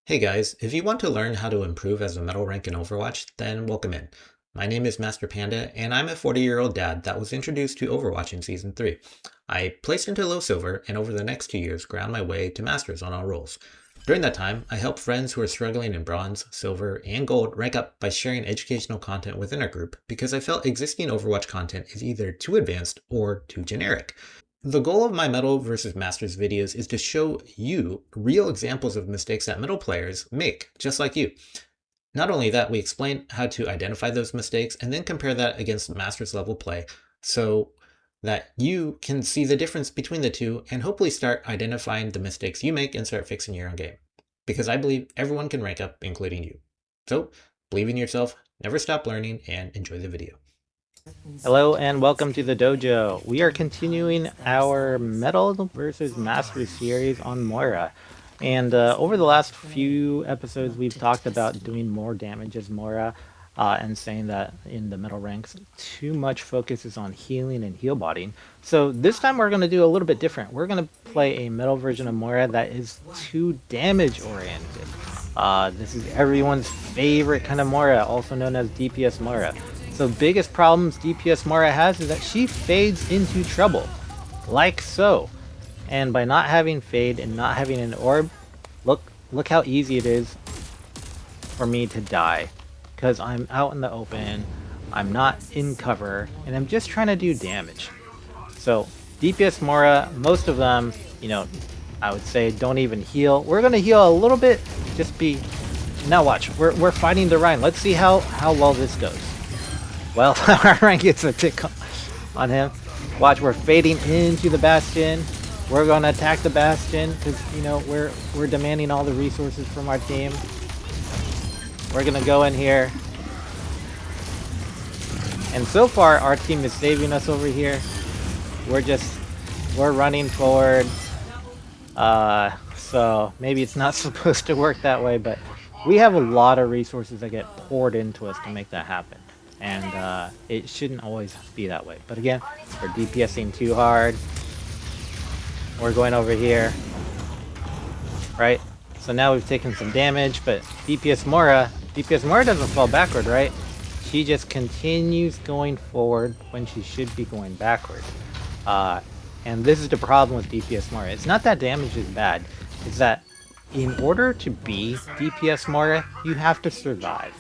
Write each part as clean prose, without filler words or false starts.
Hey guys, if you want to learn how to improve as a metal rank in Overwatch, then welcome in. My name is Master Panda, and I'm a 40-year-old dad that was introduced to Overwatch in Season 3. I placed into low silver, and over the next 2 years ground my way to Masters on all roles. During that time, I helped friends who are struggling in bronze, silver, and gold rank up by sharing educational content within our group because I felt existing Overwatch content is either too advanced or too generic. The goal of my Metal vs. Masters videos is to show you real examples of mistakes that Metal players make, just like you. Not only that, we explain how to identify those mistakes and then compare that against Masters level play so that you can see the difference between the two and hopefully start identifying the mistakes you make and start fixing your own game. Because I believe everyone can rank up, including you. So, believe in yourself, never stop learning, and enjoy the video. Hello and welcome to the dojo. We are continuing our Metal versus Master series on Moira. And over the last few episodes, we've talked about doing more damage as Moira and saying that in the Metal ranks, too much focus is on healing and heal bodying. So this time we're going to do a little bit different. We're going to play a Metal version of Moira that is too damage oriented. This is everyone's favorite kind of Moira, also known as DPS Moira. So biggest problems DPS Moira has is that she fades into trouble, like so. And by not having fade and not having an orb, look how easy it is for me to die. Because I'm out in the open, I'm not in cover, and I'm just trying to do damage. So DPS Moira, most of them, I would say don't even heal. We're gonna heal a little bit, just be. Now watch, we're fighting the Rhine. Let's see how well this goes. Well, our rank gets a tick on him. Watch, we're fading into the Bastion. We're gonna attack the Bastion because we're demanding all the resources from our team. We're gonna go in here, and so far our team is saving us over here. We're running forward. So maybe it's not supposed to work that way, but we have a lot of resources that get poured into us to make that happen. And it shouldn't always be that way. But again, we're DPSing too hard. We're going over here. Right? So now we've taken some damage, but DPS Moira doesn't fall backward, right? She just continues going forward when she should be going backward. And this is the problem with DPS Moira. It's not that damage is bad. It's that in order to be DPS Moira, you have to survive.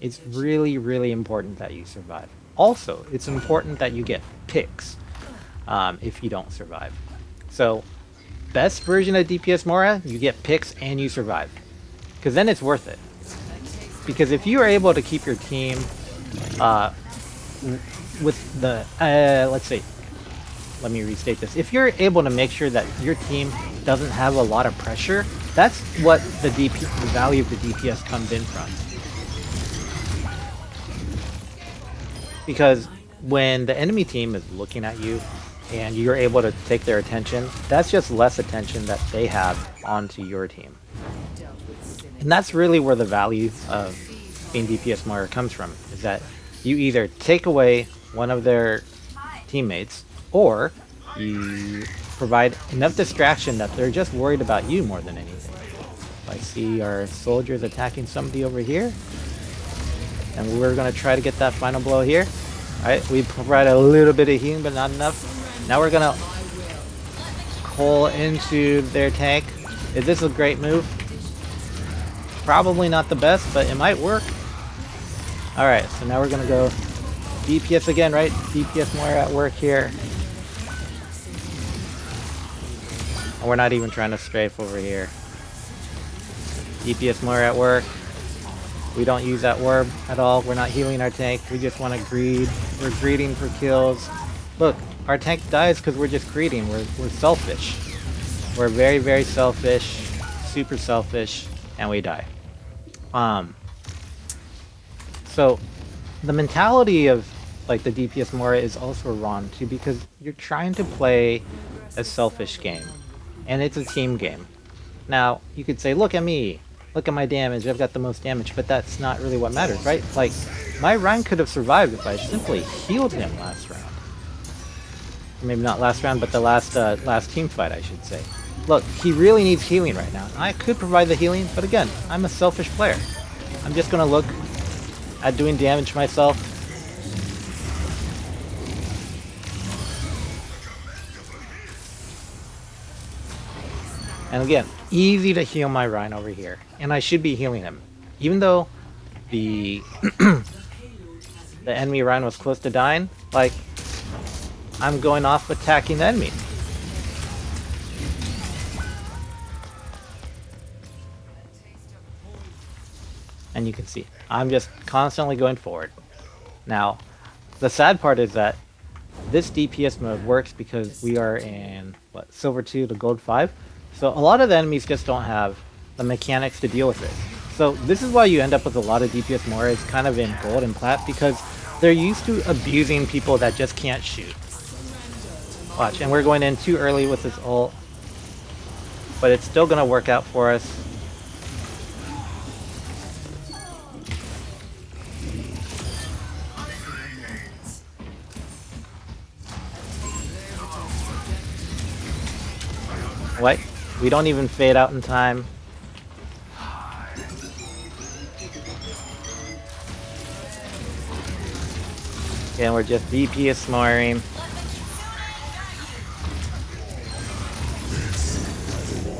It's really, really important that you survive. Also, it's important that you get picks if you don't survive. So, best version of DPS Moira, you get picks and you survive. Because then it's worth it. Because if you are able to keep your team with the... let's see. Let me restate this. If you're able to make sure that your team doesn't have a lot of pressure, that's what the value of the DPS comes in from. Because when the enemy team is looking at you and you're able to take their attention, that's just less attention that they have onto your team. And that's really where the value of being DPS Moira comes from, is that you either take away one of their teammates or you provide enough distraction that they're just worried about you more than anything. I see our soldiers attacking somebody over here. And we're going to try to get that final blow here. Alright, we provide a little bit of healing, but not enough. Now we're going to pull into their tank. Is this a great move? Probably not the best, but it might work. Alright, so now we're going to go DPS again, right? DPS more at work here. And we're not even trying to strafe over here. DPS more at work. We don't use that orb at all. We're not healing our tank. We just want to greed. We're greeding for kills. Look, our tank dies because we're just greeding. We're selfish. We're very, very selfish. Super selfish. And we die. So, the mentality of like the DPS Moira is also wrong too, because you're trying to play a selfish game. And it's a team game. Now, you could say, look at me. Look at my damage, I've got the most damage, but that's not really what matters, right? Like, my Rhine could have survived if I simply healed him last round. Maybe not last round, but the last team fight, I should say. Look, he really needs healing right now. I could provide the healing, but again, I'm a selfish player. I'm just gonna look at doing damage myself. And again, easy to heal my Rhine over here. And I should be healing him. Even though the the enemy Rhine was close to dying, like, I'm going off attacking the enemy. And you can see, I'm just constantly going forward. Now, the sad part is that this DPS mode works because we are in, what, Silver 2 to Gold 5? So a lot of the enemies just don't have the mechanics to deal with it. So this is why you end up with a lot of DPS Moiras kind of in Gold and Plat, because they're used to abusing people that just can't shoot. Watch, and we're going in too early with this ult. But it's still going to work out for us. What? We don't even fade out in time. And we're just DPS smarring.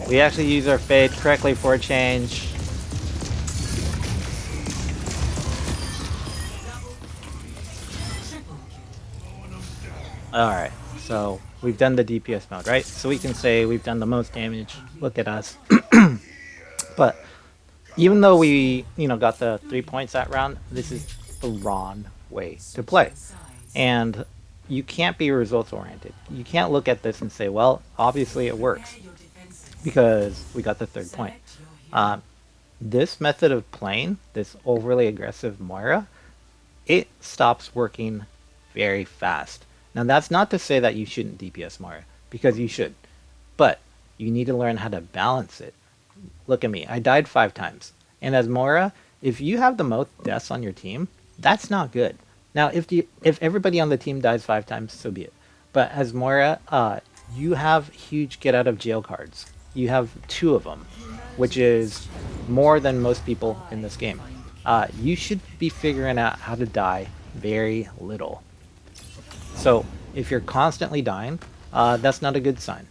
We actually use our fade correctly for a change. Alright, so we've done the DPS mode, right? So we can say we've done the most damage. Look at us. But even though we, got the 3 points that round, this is the wrong way to play. And you can't be results oriented. You can't look at this and say, well, obviously it works because we got the 3rd point. This method of playing, this overly aggressive Moira, it stops working very fast. Now that's not to say that you shouldn't DPS Moira, because you should. But you need to learn how to balance it. Look at me, I died 5 times. And as Moira, if you have the most deaths on your team, that's not good. Now, if everybody on the team dies 5 times, so be it. But as Moira, you have huge get out of jail cards. You have 2 of them, which is more than most people in this game. You should be figuring out how to die very little. So if you're constantly dying, that's not a good sign.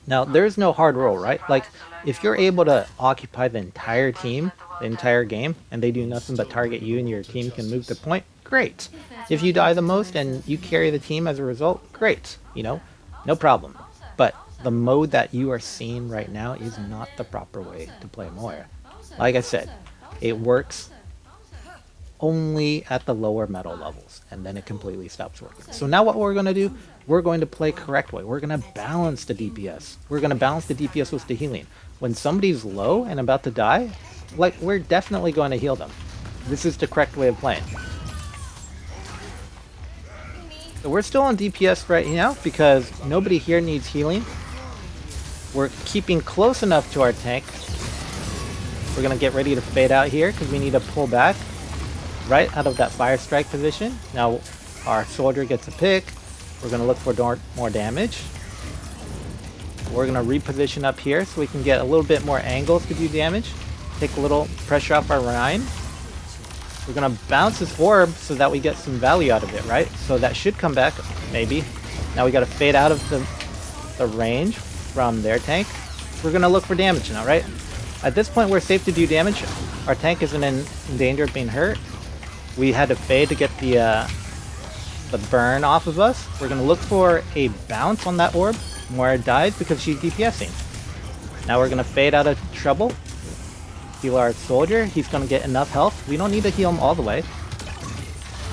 Now, there's no hard rule, right? Like, if you're able to occupy the entire team, the entire game, and they do nothing but target you and your team can move the point, great. If you die the most and you carry the team as a result, great. No problem. But the mode that you are seeing right now is not the proper way to play Moira. Like I said, it works only at the lower metal levels, and then it completely stops working. So now what we're going to do, we're going to play correct way. We're going to balance the DPS. We're going to balance the DPS with the healing. When somebody's low and about to die, like, we're definitely going to heal them. This is the correct way of playing. So we're still on DPS right now because nobody here needs healing. We're keeping close enough to our tank. We're going to get ready to fade out here because we need to pull back right out of that fire strike position. Now our soldier gets a pick. We're going to look for more damage. We're going to reposition up here so we can get a little bit more angles to do damage. Take a little pressure off our Rhine. We're going to bounce this orb so that we get some value out of it, right? So that should come back, maybe. Now we got to fade out of the range from their tank. We're going to look for damage now, right? At this point, we're safe to do damage. Our tank isn't in danger of being hurt. We had to fade to get the burn off of us. We're going to look for a bounce on that orb. Moira dies because she's DPSing. Now we're going to fade out of trouble. Heal our soldier. He's going to get enough health. We don't need to heal him all the way.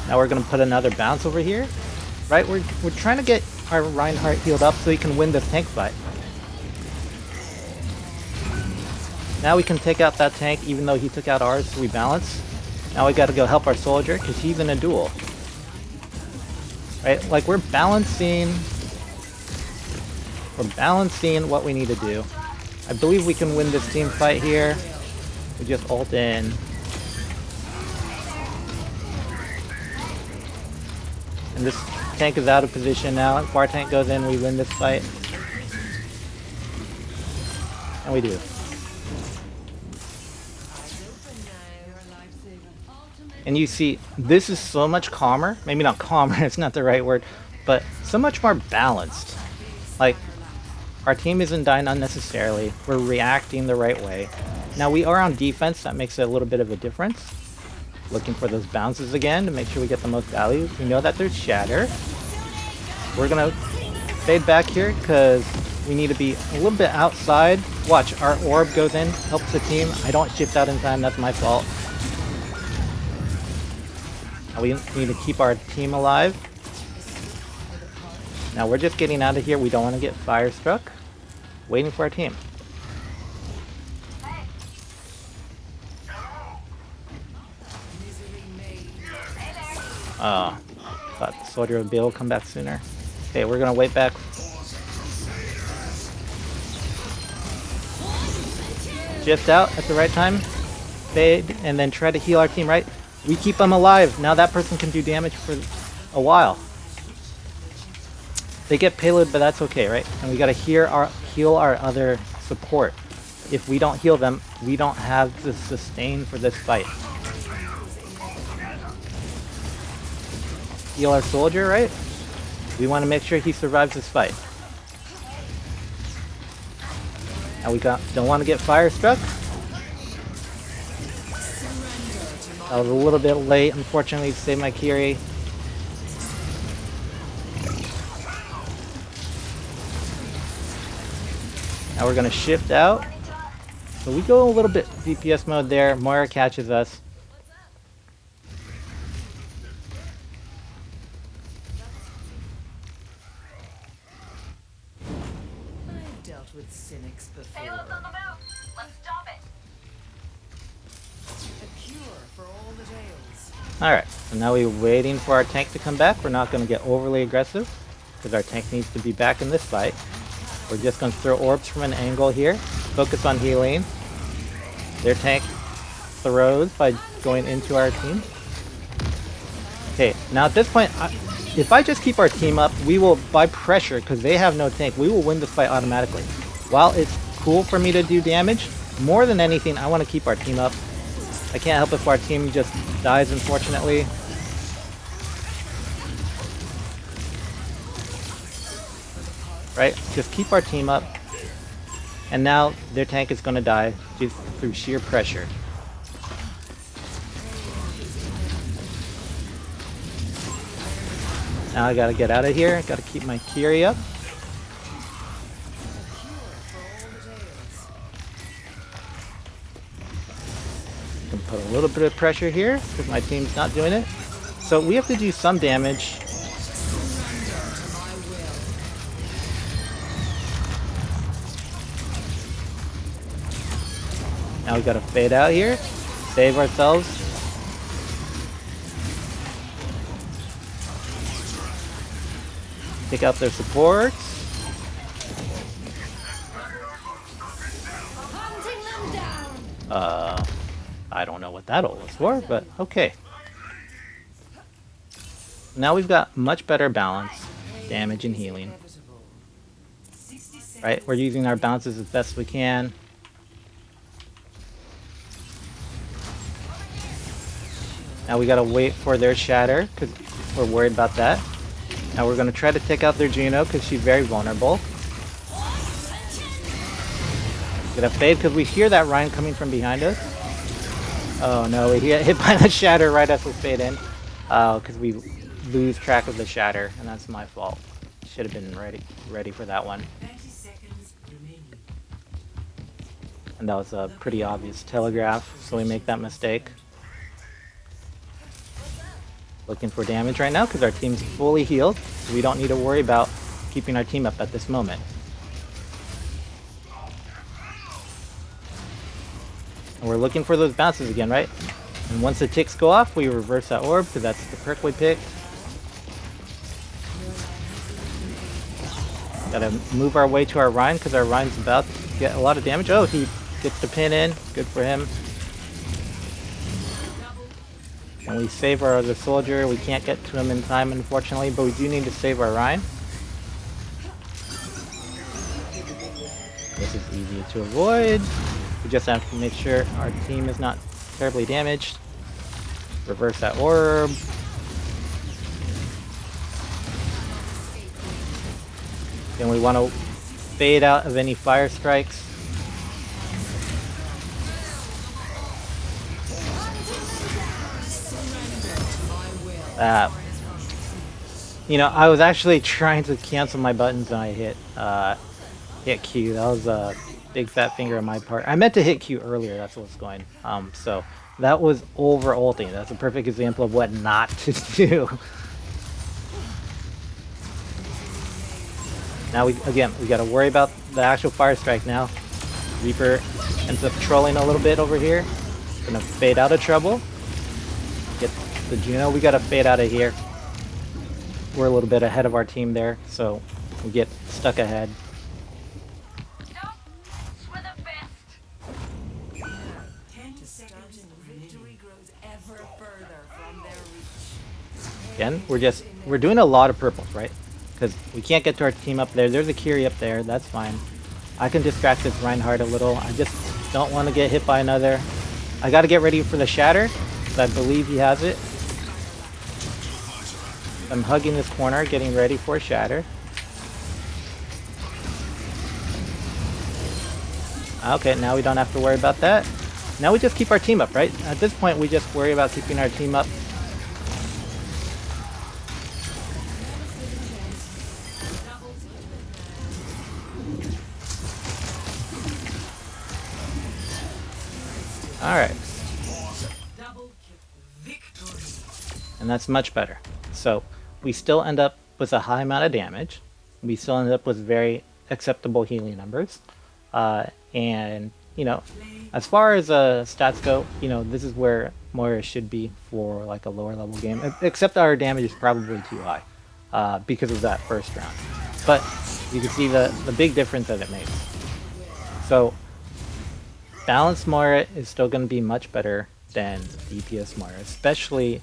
Now we're going to put another bounce over here. Right? We're trying to get our Reinhardt healed up so he can win this tank fight. Now we can take out that tank even though he took out ours, so we balance. Now we got to go help our soldier because he's in a duel. Right? Like, we're balancing what we need to do. I believe we can win this team fight here. We just ult in. And this tank is out of position now. If our tank goes in, we win this fight. And we do. And you see, this is so much calmer. Maybe not calmer, it's not the right word, but so much more balanced. Like, our team isn't dying unnecessarily. We're reacting the right way. Now, we are on defense. That makes it a little bit of a difference. Looking for those bounces again to make sure we get the most value. We know that there's shatter. We're going to fade back here because we need to be a little bit outside. Watch, our orb goes in, helps the team. I don't shift out in time. That's my fault. Now we need to keep our team alive. Now we're just getting out of here. We don't want to get fire struck. Waiting for our team. Thought the soldier would be able to come back sooner. Okay, we're gonna wait back. Shift out at the right time. Fade, and then try to heal our team, right? We keep them alive. Now that person can do damage for a while. They get payload, but that's okay, right? And we gotta heal our other support. If we don't heal them, we don't have the sustain for this fight. Heal our soldier, right? We want to make sure he survives this fight. Now we don't want to get fire struck. That was a little bit late, unfortunately, to save my Kiri. Now we're going to shift out. So we go a little bit DPS mode there. Moira catches us. I've dealt with cynics before. Payload's on the move. Let's stop it. A cure for all the tales. Alright, so now we're waiting for our tank to come back. We're not going to get overly aggressive because our tank needs to be back in this fight. We're just going to throw orbs from an angle here. Focus on healing. Their tank throws by going into our team. Okay, now at this point, if I just keep our team up, we will, by pressure, because they have no tank, we will win this fight automatically. While it's cool for me to do damage, more than anything, I want to keep our team up. I can't help if our team just dies, unfortunately. Right? Just keep our team up. And now their tank is going to die just through sheer pressure. Now I gotta get out of here. Gotta keep my Kiri up. Can put a little bit of pressure here because my team's not doing it. So we have to do some damage. Now we gotta fade out here, save ourselves. Take out their supports. I don't know what that all was for, but okay. Now we've got much better balance, damage and healing. Right, we're using our bounces as best we can. Now we gotta wait for their shatter, because we're worried about that. Now we're gonna try to take out their Juno, because she's very vulnerable. Gonna fade, because we hear that Ryan coming from behind us. Oh no, we get hit by the shatter right as we fade in. Because we lose track of the shatter, and that's my fault. Should have been ready for that one. 90 seconds remaining. And that was a pretty obvious telegraph, so we make that mistake. Looking for damage right now because our team's fully healed, so we don't need to worry about keeping our team up at this moment. And we're looking for those bounces again, right? And once the ticks go off, we reverse that orb because that's the perk we picked. Gotta move our way to our Rhine because our Rhine's about to get a lot of damage. Oh, he gets the pin in. Good for him. And we save our other soldier. We can't get to him in time, unfortunately, but we do need to save our Rhine. This is easy to avoid. We just have to make sure our team is not terribly damaged. Reverse that orb. Then we want to fade out of any fire strikes. You know, I was actually trying to cancel my buttons and I hit Q. That was a big fat finger on my part. I meant to hit Q earlier. That's what's going. So that was over ulting. That's a perfect example of what not to do. Now we got to worry about the actual fire strike now. Reaper ends up trolling a little bit over here. Gonna fade out of trouble. Get the Juno. We gotta fade out of here. We're a little bit ahead of our team there, so we get stuck ahead. Nope. We're the best. 10 seconds. Victory grows ever further from their reach. Again, we're doing a lot of purples, right? Because we can't get to our team up there. There's a Kiri up there. That's fine. I can distract this Reinhardt a little. I just don't want to get hit by another. I got to get ready for the Shatter, because I believe he has it. I'm hugging this corner, getting ready for a Shatter. Okay, now we don't have to worry about that. Now we just keep our team up, right? At this point, we just worry about keeping our team up. Alright. And that's much better. So we still end up with a high amount of damage. We still end up with very acceptable healing numbers. And, you know, as far as stats go, you know, this is where Moira should be for like a lower level game. Except our damage is probably too high because of that first round. But you can see the big difference that it makes. So balanced Moira is still going to be much better than DPS Moira, especially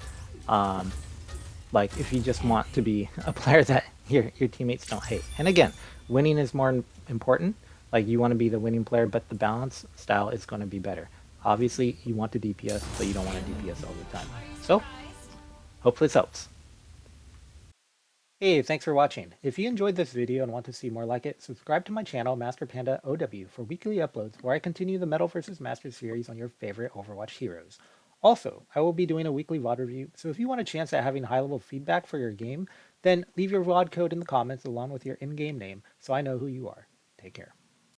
like if you just want to be a player that your teammates don't hate. And again, winning is more important. Like you want to be the winning player, but the balance style is going to be better. Obviously, you want to DPS, but you don't want to DPS all the time. So, hopefully this helps. Hey, thanks for watching. If you enjoyed this video and want to see more like it, subscribe to my channel, Master Panda OW, for weekly uploads where I continue the Metal vs. Master series on your favorite Overwatch heroes. Also, I will be doing a weekly VOD review, so if you want a chance at having high-level feedback for your game, then leave your VOD code in the comments along with your in-game name so I know who you are. Take care.